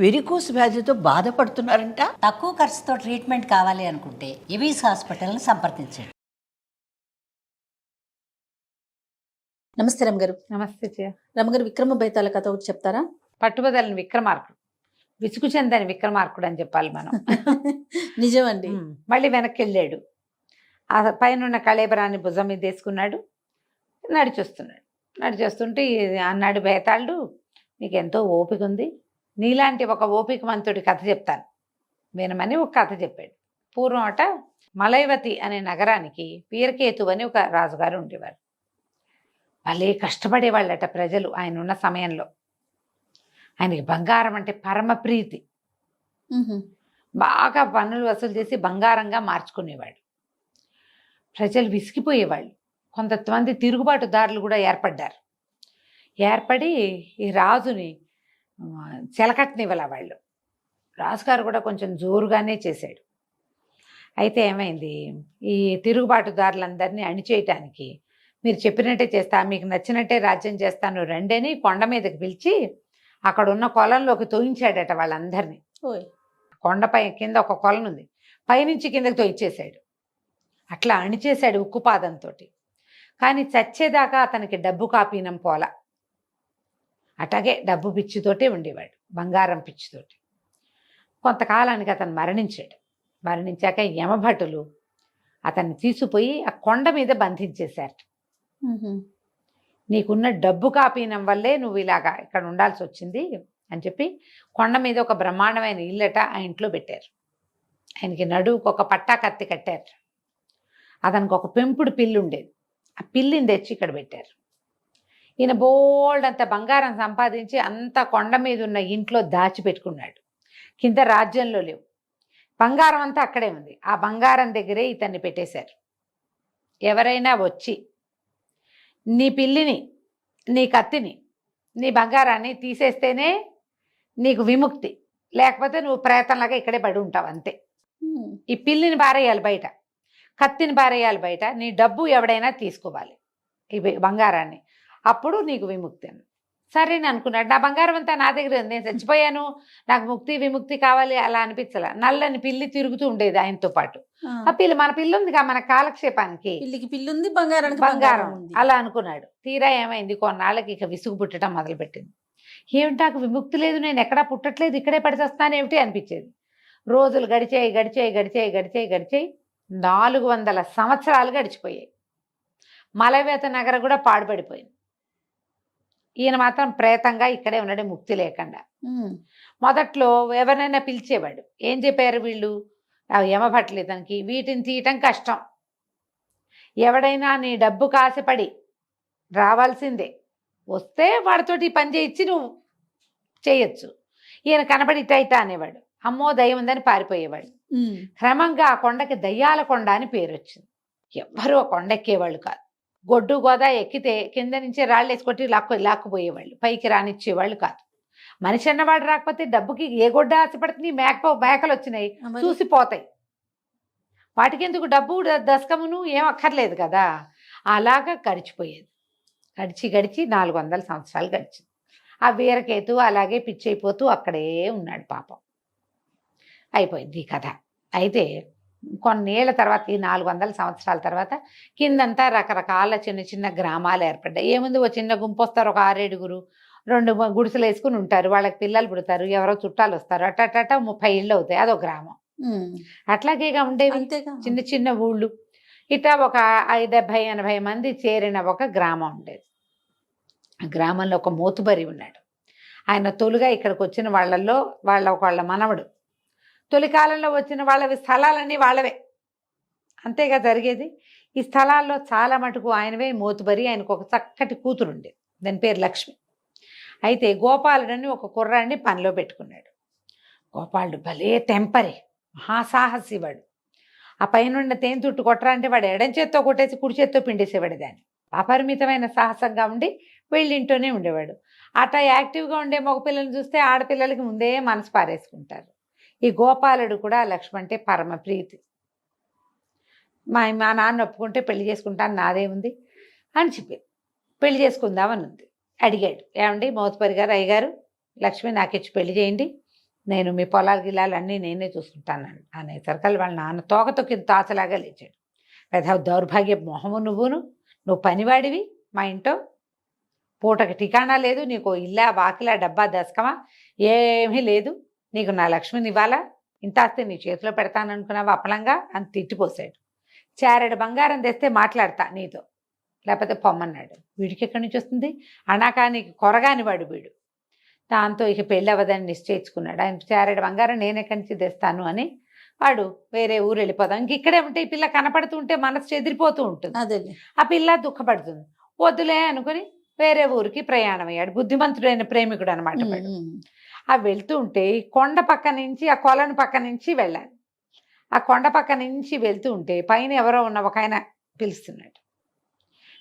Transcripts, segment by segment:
Varicose వ్యాధితో బాధపడుతున్నారంట. తక్కువ ఖర్చుతో ట్రీట్మెంట్ కావాలి అనుకుంటే ఎవిస్ హాస్పిటల్ని సంప్రదించండి. నమస్తే రమగారు. నమస్తే జయ. రమగారు, విక్రమ బేతాళ కథ ఒకటి చెప్తారా? పట్టుబదలని విక్రమార్కుడు, విసుగు చెందని విక్రమార్కుడు అని చెప్పాలి మనం. నిజమండి. మళ్ళీ వెనక్కి వెళ్ళాడు. ఆ పైన కళేబరాన్ని భుజం మీద వేసుకున్నాడు, నడిచొస్తుంటే అన్నాడు బేతాళుడు, నీకెంతో ఓపిక ఉంది, నీలాంటి ఒక ఓపికమంతుడి కథ చెప్తాను వినమని ఒక కథ చెప్పాడు. పూర్వం అట మలైవతి అనే నగరానికి వీరకేతు అని ఒక రాజుగారు ఉండేవారు. వాళ్ళే కష్టపడేవాళ్ళట ప్రజలు. ఆయన ఉన్న సమయంలో ఆయనకి బంగారం అంటే పరమ ప్రీతి. బాగా పన్నులు వసూలు చేసి బంగారంగా మార్చుకునేవాడు. ప్రజలు విసిగిపోయేవాళ్ళు. కొంతమంది తిరుగుబాటుదారులు కూడా ఏర్పడి ఈ రాజుని చెలకట్టనివ్వాల వాళ్ళు. రాజుగారు కూడా కొంచెం జోరుగానే చేశాడు. అయితే ఏమైంది, ఈ తిరుగుబాటుదారులందరినీ అణిచేయటానికి మీరు చెప్పినట్టే చేస్తా, మీకు నచ్చినట్టే రాజ్యం చేస్తాను రండి అని కొండ మీదకి పిలిచి అక్కడ ఉన్న కొలంలోకి తోయించాడట వాళ్ళందరినీ. కొండపై కింద ఒక కొలను ఉంది, పైనుంచి కిందకి తోయించేశాడు. అట్లా అణిచేశాడు ఉక్కుపాదంతో. కానీ చచ్చేదాకా అతనికి డబ్బు కాపీనం పోల. అట్లాగే డబ్బు పిచ్చితోటే ఉండేవాడు, బంగారం పిచ్చితోటి. కొంతకాలానికి అతను మరణించాక యమభటులు అతన్ని తీసుకుపోయి ఆ కొండ మీద బంధించేశారు. నీకున్న డబ్బు కాపీనం వల్లే నువ్వు ఇలాగా ఇక్కడ ఉండాల్సి వచ్చింది అని చెప్పి కొండ మీద ఒక బ్రహ్మాండమైన ఇల్లట ఆ ఇంట్లో పెట్టారు. ఆయనకి నడువుకు ఒక పట్టా కత్తి కట్టారు. అతనికి ఒక పెంపుడు పిల్లి ఉండేది, ఆ పిల్లిని తెచ్చి ఇక్కడ పెట్టారు. ఈయన బోల్డ్ అంత బంగారం సంపాదించి అంత కొండ మీద ఉన్న ఇంట్లో దాచిపెట్టుకున్నాడు. కింద రాజ్యంలో లేవు, బంగారం అంతా అక్కడే ఉంది. ఆ బంగారం దగ్గరే ఇతన్ని పెట్టేశారు. ఎవరైనా వచ్చి నీ పిల్లిని, నీ కత్తిని, నీ బంగారాన్ని తీసేస్తేనే నీకు విముక్తి, లేకపోతే నువ్వు ప్రేతంలాగా ఇక్కడే పడి ఉంటావు అంతే. ఈ పిల్లిని బారేయాలి బయట, కత్తిని బారేయాలి బయట, నీ డబ్బు ఎవడైనా తీసుకోవాలి, ఈ బంగారాన్ని, అప్పుడు నీకు విముక్తి అని. సరే అని అనుకున్నాడు. నా బంగారం అంతా నా దగ్గర ఉంది, నేను చచ్చిపోయాను, నాకు ముక్తి విముక్తి కావాలి అలా అనిపించలే. నల్లని పిల్లి తిరుగుతూ ఉండేది ఆయనతో పాటు. ఆ పిల్లి మన పిల్లి ఉంది మన కాలక్షేపానికి, పిల్లికి పిల్లి ఉంది, బంగారం అలా అనుకున్నాడు. తీరా ఏమైంది, కొన్నాళ్ళకి ఇక విసుగు పుట్టడం మొదలుపెట్టింది. ఏమిటి నాకు విముక్తి లేదు, నేను ఎక్కడా పుట్టట్లేదు, ఇక్కడే పడిచేస్తాను ఏమిటి అనిపించేది. రోజులు గడిచాయి 400 సంవత్సరాలు గడిచిపోయాయి. మలవేత నగరం కూడా పాడుపడిపోయింది. ఈయన మాత్రం ప్రేతంగా ఇక్కడే ఉన్నాడు, ముక్తి లేకుండా. మొదట్లో ఎవరినైనా పిలిచేవాడు. ఏం చెప్పారు వీళ్ళు, యమభట్లు ఇతనికి, వీటిని తీయటం కష్టం, ఎవడైనా నీ డబ్బు కాసిపడి రావాల్సిందే, వస్తే వాడితోటి పని చేయించి నువ్వు చేయొచ్చు. ఈయన కనబడి ఇట్ట అనేవాడు. అమ్మో దయ్యం ఉందని పారిపోయేవాడు. క్రమంగా ఆ కొండకి దయ్యాల కొండ అని పేరు వచ్చింది. ఎవ్వరూ ఆ కొండ ఎక్కేవాళ్ళు కాదు. గొడ్డు గోదా ఎక్కితే కింద నుంచి రాళ్ళు వేసుకొట్టి లాక్కుపోయేవాళ్ళు, పైకి రానిచ్చేవాళ్ళు కాదు. మనిషి అన్నవాడు రాకపోతే డబ్బుకి ఏ గొడ్డ ఆశపడుతుంది, మేకలు వచ్చినాయి చూసిపోతాయి, వాటికి ఎందుకు డబ్బు దశకమును ఏం అక్కర్లేదు కదా. అలాగా గడిచిపోయేది. గడిచి 400 సంవత్సరాలు గడిచింది. ఆ వీరకేతు అలాగే పిచ్చైపోతూ అక్కడే ఉన్నాడు పాపం. అయిపోయింది ఈ కథ. అయితే కొన్నేళ్ల తర్వాత, ఈ 400 సంవత్సరాల తర్వాత కిందంతా రకరకాల చిన్న గ్రామాలు ఏర్పడ్డాయి. ఏముంది, ఓ చిన్న గుంపు వస్తారు, ఒక 6-7, 2 గుడిసెలు వేసుకుని ఉంటారు, వాళ్ళకి పిల్లలు పుడతారు, ఎవరో చుట్టాలు వస్తారు, అట్ట 30 ఇళ్ళు అవుతాయి, అదొక గ్రామం. అట్లాగేగా ఉండేవి చిన్న ఊళ్ళు. ఇట్లా ఒక 70-80 మంది చేరిన ఒక గ్రామం ఉండేది. ఆ గ్రామంలో ఒక మోతుబరి ఉన్నాడు. ఆయన తొలుగా ఇక్కడికి వచ్చిన వాళ్ళల్లో వాళ్ళ మనవడు. తొలి కాలంలో వచ్చిన వాళ్ళవి స్థలాలన్నీ వాళ్ళవే, అంతేగా జరిగేది. ఈ స్థలాల్లో చాలా మటుకు ఆయనవే మోతుబరి. ఆయనకు ఒక చక్కటి కూతురు ఉండేది, దాని పేరు లక్ష్మి. అయితే గోపాలుడని ఒక కుర్రాడిని పనిలో పెట్టుకున్నాడు. గోపాలుడు భలే టెంపరీ, మహాసాహసి వాడు. ఆ పైన తేనె తుట్టు కొట్టరా అంటే వాడు ఎడం చేత్తో కొట్టేసి కుడి చేత్తో పిండేసేవాడు దాన్ని. అపరిమితమైన సాహసంగా ఉండి వీళ్ళింటూనే ఉండేవాడు. అట్లా యాక్టివ్గా ఉండే మగపిల్లల్ని చూస్తే ఆడపిల్లలకి ముందే మనసు పారేసుకుంటారు. ఈ గోపాలుడు కూడా లక్ష్మి అంటే పరమ ప్రీతి. మా నాన్న ఒప్పుకుంటే పెళ్లి చేసుకుంటాను, నాదేముంది అని చెప్పి పెళ్లి చేసుకుందామని ఉంది. అడిగాడు, ఏమండి మోతుపరి గారు, అయ్యగారు లక్ష్మి నాకిచ్చి పెళ్లి చేయండి, నేను మీ పొలాలు గిలాలు అన్నీ నేనే చూసుకుంటాను అనేసరికి వాళ్ళ నాన్న తోకతో కింద తాచలాగా లేచాడు. పెద్ద దౌర్భాగ్య మొహము నువ్వు పనివాడివి మా ఇంట్లో, పూటకి ఠికాణా లేదు, నీకు ఇల్లా వాకిలా డబ్బా దశకమా ఏమీ లేదు, నీకు నా లక్ష్మిని ఇవ్వాలా, ఇంతాస్తే నీ చేతిలో పెడతాననుకున్నావా అప్పలంగా అని తిట్టిపోసాడు. చారెడు బంగారం తెస్తే మాట్లాడతా నీతో, లేకపోతే పొమ్మన్నాడు. వీడికి ఎక్కడి నుంచి వస్తుంది, అనాకా నీకు కొరగాని వాడు వీడు. దాంతో ఇక పెళ్ళి అవ్వదని నిశ్చయించుకున్నాడు. ఆయన చారెడు బంగారం నేను ఎక్కడి నుంచి తెస్తాను అని వాడు వేరే ఊరు వెళ్ళిపోదాం. ఇంక ఇక్కడే ఉంటే ఈ పిల్ల కనపడుతూ ఉంటే మనసు చెదిరిపోతూ ఉంటుంది. అదే ఆ పిల్ల దుఃఖపడుతుంది. వద్దులే అనుకుని వేరే ఊరికి ప్రయాణం అయ్యాడు. బుద్ధిమంతుడైన ప్రేమికుడు అనమాట. ఆ వెళ్తూ ఉంటే కొండ పక్క నుంచి ఆ కొలను పక్క నుంచి వెళ్ళాలి. ఆ కొండ పక్క నుంచి వెళ్తూ ఉంటే పైన ఎవరో ఉన్న ఒక ఆయన పిలుస్తున్నాడు.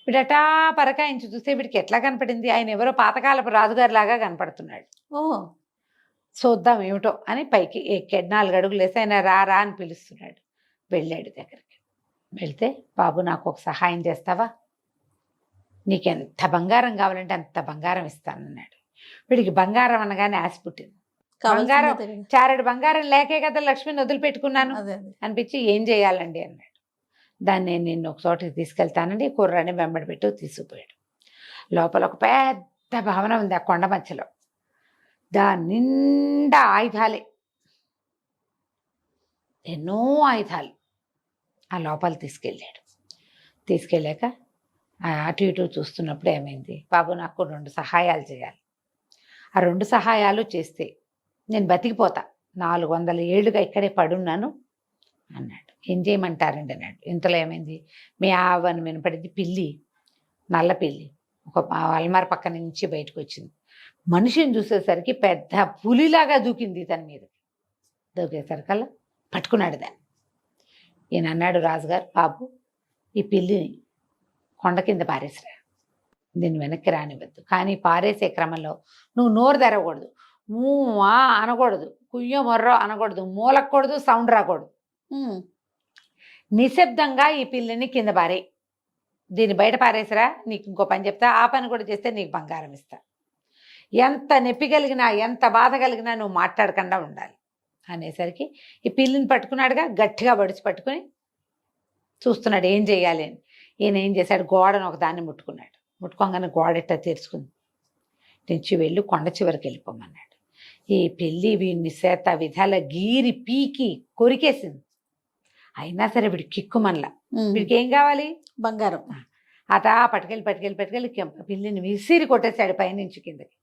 వీడటా పరకాయించి చూస్తే వీడికి ఎట్లా కనపడింది, ఆయన ఎవరో పాతకాలపు రాజుగారి లాగా కనపడుతున్నాడు. ఓ చూద్దాం ఏమిటో అని పైకి ఎక్కాడు. 4 అడుగులు వేసి ఆయన రా అని పిలుస్తున్నాడు. వెళ్ళాడు దగ్గరికి. వెళ్తే, బాబు నాకు ఒక సహాయం చేస్తావా, నీకెంత బంగారం కావాలంటే అంత బంగారం ఇస్తానన్నాడు. వీడికి బంగారం అనగానే ఆశ పుట్టింది. బంగారం చారెడు బంగారం లేకే కదా లక్ష్మిని వదిలిపెట్టుకున్నాను అనిపించి ఏం చేయాలండి అన్నాడు. దాన్ని నేను నిన్ను ఒక చోటికి తీసుకెళ్తానండి, కుర్రాన్ని వెంబడి పెట్టు తీసుకుపోయాడు. లోపల ఒక పెద్ద భవనం ఉంది ఆ కొండ మధ్యలో. దాని నిండా ఆయుధాలే, ఎన్నో ఆయుధాలు. ఆ లోపల తీసుకెళ్ళాడు. తీసుకెళ్ళాక అటు ఇటు చూస్తున్నప్పుడు ఏమైంది, బాబు నాకు 2 సహాయాలు చేయాలి, ఆ 2 సహాయాలు చేస్తే నేను బతికిపోతా, 400 ఏళ్ళుగా ఇక్కడే పడున్నాను అన్నాడు. ఏం చేయమంటారండి అన్నాడు. ఇంతలో ఏమైంది, మీ ఆవని వినపడింది. పిల్లి, నల్ల పిల్లి ఒక అల్మార్ పక్క నుంచి బయటకు వచ్చింది. మనిషిని చూసేసరికి పెద్ద పులిలాగా దూకింది తన మీద. దూకేసరికల్లా పట్టుకున్నాడు దాన్ని. ఈయన అన్నాడు, రాజుగారు బాబు ఈ పిల్లిని కొండ కింద పారేసిరా, దీన్ని వెనక్కి రానివ్వద్దు, కానీ పారేసే క్రమంలో నువ్వు నోరు తెరవకూడదు, ఆ అనకూడదు, కుయ్యో మొర్రో అనకూడదు, మూలకూడదు, సౌండ్ రాకూడదు, నిశ్శబ్దంగా ఈ పిల్లిని కింద పారే, దీన్ని బయట పారేసిరా, నీకు ఇంకో పని చెప్తా, ఆ పని కూడా చేస్తే నీకు బంగారం ఇస్తా, ఎంత నొప్పి కలిగినా ఎంత బాధ కలిగినా నువ్వు మాట్లాడకుండా ఉండాలి అనేసరికి ఈ పిల్లిని పట్టుకున్నాడుగా, గట్టిగా బడిచి పట్టుకుని చూస్తున్నాడు ఏం చేయాలి అని. ఈయన ఏం చేశాడు, గోడను ఒక దాన్ని ముట్టుకున్నాడు. ముట్టుకోగానే గోడెట్ట తెరుచుకుంది. నుంచి వెళ్ళి కొండ చివరికి వెళ్ళిపోమన్నాడు. ఈ పిల్లి వీడిని చేత విధాల గీరి పీకి కొరికేసింది. అయినా సరే వీడి కిక్కుమనలా. వీడికి ఏం కావాలి, బంగారం. అటా పట్టుకెళ్ళి పిల్లిని విసిరి కొట్టేశాడు పైనుంచి కిందకి.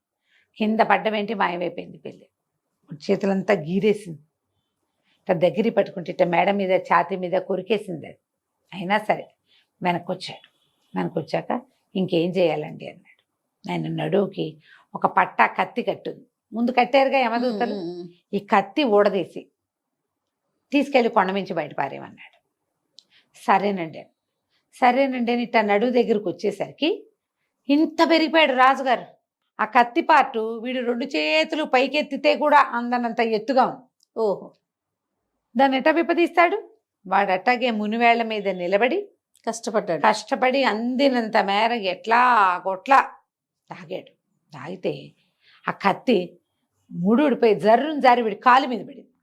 కింద పడ్డమేంటి మాయమైపోయింది పిల్లి. చేతులంతా గీరేసింది. ఇట్లా దగ్గర పట్టుకుంటే ఇట్లా మేడ మీద ఛాతీ మీద కొరికేసింది అది. అయినా సరే వెనక్కి వచ్చాక ఇంకేం చేయాలండి అన్నాడు. ఆయన నడువుకి ఒక పట్టా కత్తి కట్టుంది. ముందు కట్టారుగా యమదూతలు, ఈ కత్తి ఊడదీసి తీసుకెళ్ళి కొండమించి బయట పారేమన్నాడు. సరేనండి అని ఇట్లా నడువు దగ్గరకు వచ్చేసరికి ఇంత పెరిగిపోయాడు రాజుగారు. ఆ కత్తి పార్టు వీడు 2 చేతులు పైకెత్తితే కూడా అందనంత ఎత్తుగా ఉంది. ఓహో, దాన్ని ఎట్ట విపదీస్తాడు. వాడు అట్టాగే మునివేళ్ల మీద నిలబడి కష్టపడి అందినంత మేర ఎట్లా గొట్లా తాగాడు. తాగితే ఆ కత్తి ముడుడిపోయి జర్రును జారి వీడి కాలు మీద పడింది.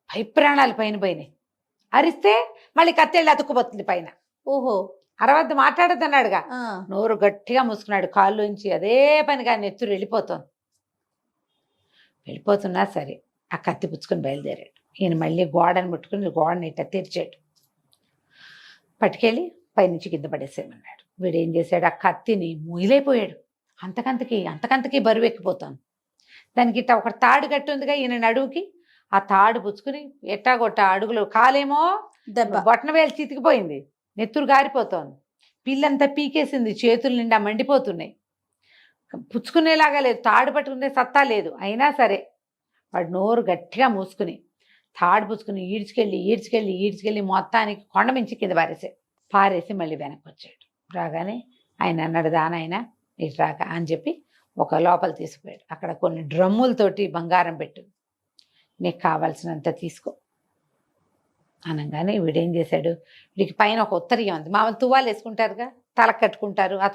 పై ప్రాణాలు పైన పోయినాయి. అరిస్తే మళ్ళీ కత్తి వెళ్ళి అతుక్కుపోతుంది పైన. ఓహో, అరవద్దు మాట్లాడద్దన్నాడుగా, నోరు గట్టిగా మూసుకున్నాడు. కాళ్ళుంచి అదే పనిగా నెత్తురు వెళ్ళిపోతున్నా సరే ఆ కత్తి పుచ్చుకొని బయలుదేరాడు. ఈయన మళ్ళీ గోడను ముట్టుకుని గోడని ఇట్లా తెరిచాడు. పట్టుకెళ్ళి పైనుంచి కింద పడేసేయమన్నాడు. వీడు ఏం చేశాడు, ఆ కత్తిని మొయిలైపోయాడు. అంతకంతకి బరువు ఎక్కిపోతాను. దానికి ఇట్లా ఒక తాడు కట్టి ఉందిగా ఈయన నడువుకి, ఆ తాడు పుచ్చుకుని ఎట్టాగొట్ట అడుగులు, కాలేమో బొట్టన వేలు చితికిపోయింది, నెత్తురు గారిపోతోంది, పిల్లంతా పీకేసింది, చేతులు నిండా మండిపోతున్నాయి, పుచ్చుకునేలాగా లేదు, తాడు పట్టుకునే సత్తా లేదు. అయినా సరే వాడు నోరు గట్టిగా మూసుకుని తాడు పుచ్చుకుని ఈడ్చుకెళ్ళి మొత్తానికి కొండ మించి కింద పారేసి మళ్ళీ వెనక్కి వచ్చాడు. రాగానే ఆయన అన్నాడు, దానైనా ఇటు రాక అని చెప్పి ఒక లోపల తీసుకుపోయాడు. అక్కడ కొన్ని డ్రమ్ములతోటి బంగారం పెట్టు, నీకు కావాల్సినంత తీసుకో అనగానే వీడేం చేశాడు, వీడికి పైన ఒక ఉత్తరీయం ఉంది. మామూలు తువ్వాలు వేసుకుంటారుగా, తలకు కట్టుకుంటారు, ఆ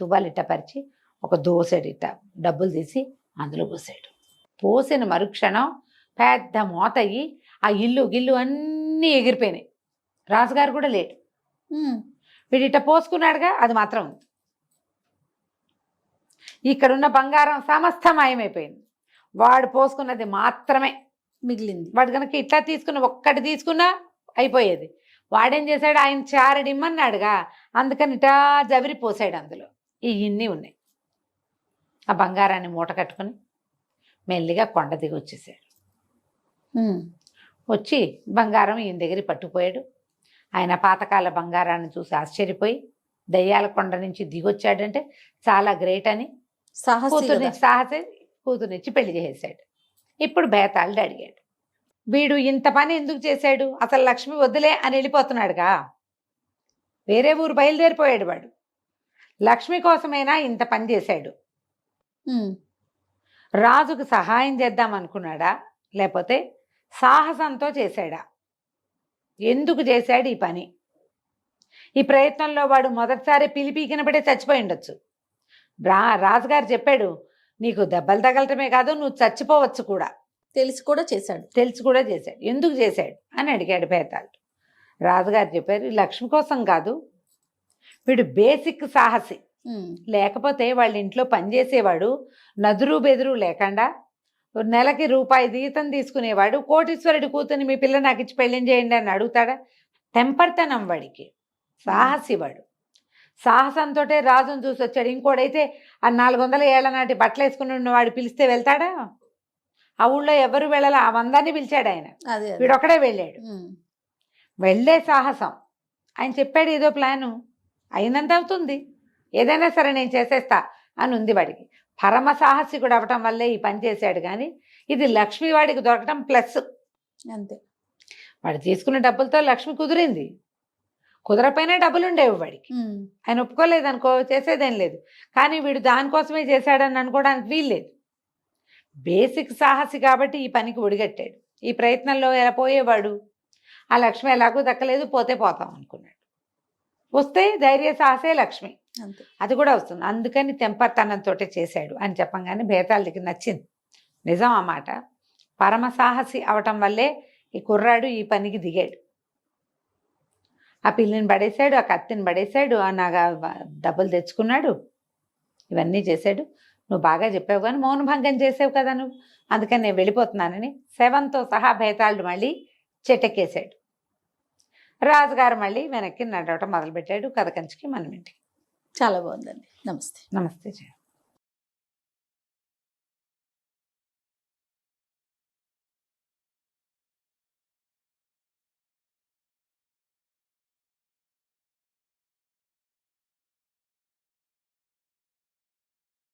తువ్వాలు ఇట్ట పరిచి ఒక దోసాడు, ఇట్ట డబ్బులు తీసి అందులో పోసాడు. పోసిన మరుక్షణం పెద్ద మోత అయ్యి ఆ ఇల్లు గిల్లు అన్నీ ఎగిరిపోయినాయి. రాజుగారు కూడా లేడు. వీడు ఇట్ట పోసుకున్నాడుగా, అది మాత్రం ఉంది. ఇక్కడున్న బంగారం సమస్త మాయమైపోయింది. వాడు పోసుకున్నది మాత్రమే మిగిలింది. వాడు కనుక ఇట్లా తీసుకున్న ఒక్కటి తీసుకున్నా అయిపోయేది. వాడేం చేశాడు, ఆయన చారడిమ్మన్నాడుగా, అందుకని ఇటా జవిరి పోసాడు. అందులో ఇన్ని ఉన్నాయి. ఆ బంగారాన్ని మూట కట్టుకుని మెల్లిగా కొండ దిగి వచ్చేసాడు. వచ్చి బంగారం ఈయన దగ్గర పట్టుకుపోయాడు. ఆయన పాతకాల బంగారాన్ని చూసి ఆశ్చర్యపోయి దయ్యాల కొండ నుంచి దిగొచ్చాడంటే చాలా గ్రేట్ అని కూతురునిచ్చి పెళ్లి చేసేసాడు. ఇప్పుడు బేతాళుడు అడిగాడు, వీడు ఇంత పని ఎందుకు చేశాడు, అసలు లక్ష్మి వద్దులే అని వెళ్ళిపోతున్నాడుగా, వేరే ఊరు బయలుదేరిపోయాడు వాడు. లక్ష్మి కోసమైనా ఇంత పని చేశాడు. రాజుకు సహాయం చేద్దాం అనుకున్నాడా, లేకపోతే సాహసంతో చేశాడా? ఎందుకు చేశాడు ఈ పని? ఈ ప్రయత్నంలో వాడు మొదటిసారి పిలిపీకినబడే చచ్చిపోయి ఉండొచ్చు. రాజుగారు చెప్పాడు, నీకు దెబ్బలు తగలటమే కాదు, నువ్వు చచ్చిపోవచ్చు కూడా. తెలిసి కూడా చేశాడు. ఎందుకు చేశాడు అని అడిగాడు బేతాళుడు. రాజుగారు చెప్పారు, లక్ష్మి కోసం కాదు, వీడు బేసిక్ సాహసి. లేకపోతే వాళ్ళ ఇంట్లో పనిచేసేవాడు, నదురు బెదురు లేకుండా నెలకి రూపాయి జీతం తీసుకునేవాడు, కోటీశ్వరుడి కూతుని మీ పిల్ల నాకు ఇచ్చి పెళ్ళిం చేయండి అని అడుగుతాడా? టెంపర్తనం వాడికి. సాహసి వాడు. సాహసంతో రాజును చూసి వచ్చాడు. ఇంకోడైతే ఆ 400 ఏళ్ల నాటి బట్టలు వేసుకుని ఉన్నవాడు పిలిస్తే వెళ్తాడా? ఆ ఊళ్ళో ఎవరు వెళ్ళాల, ఆ మందాన్ని పిలిచాడు ఆయన. వీడొక్కడే వెళ్ళాడు. వెళ్ళే సాహసం. ఆయన చెప్పాడు ఏదో ప్లాను, అయినంత అవుతుంది, ఏదైనా సరే నేను చేసేస్తా అని ఉంది వాడికి. పరమ సాహసికుడు అవటం వల్లే ఈ పని చేశాడు. కానీ ఇది లక్ష్మి వాడికి దొరకటం ప్లస్ అంతే. వాడు తీసుకున్న డబ్బులతో లక్ష్మి కుదిరింది. కుదరపోయినా డబ్బులు ఉండేవి వాడికి. ఆయన ఒప్పుకోలేదు అనుకో, చేసేదేం లేదు. కానీ వీడు దానికోసమే చేశాడని అనుకోవడానికి వీల్లేదు. బేసిక్ సాహసి కాబట్టి ఈ పనికి ఒడిగట్టాడు. ఈ ప్రయత్నంలో ఎలా పోయేవాడు, ఆ లక్ష్మి ఎలాగూ దక్కలేదు, పోతే పోతాం అనుకున్నాడు. వస్తే ధైర్య సాహసే లక్ష్మి, అది కూడా వస్తుంది. అందుకని తెంపర్తనంతో చేశాడు అని చెప్పంగానే బేతాళుడికి నచ్చింది. నిజం ఆ మాట. పరమ సాహసి అవటం వల్లే ఈ కుర్రాడు ఈ పనికి దిగాడు. ఆ పిల్లిని పడేశాడు, ఆ కత్తిని పడేశాడు, ఆ డబ్బులు తెచ్చుకున్నాడు, ఇవన్నీ చేశాడు. నువ్వు బాగా చెప్పావు కానీ మౌనభంగం చేసావు కదా నువ్వు, అందుకని నేను వెళ్ళిపోతున్నానని శవంతో సహా బేతాళుడు మళ్ళీ చెట్టెక్కేశాడు. రాజుగారు మళ్ళీ వెనక్కి నడవటం మొదలుపెట్టాడు. కథ కంచికి మనం ఇంటికి. చాలా బాగుందండి. నమస్తే. నమస్తే.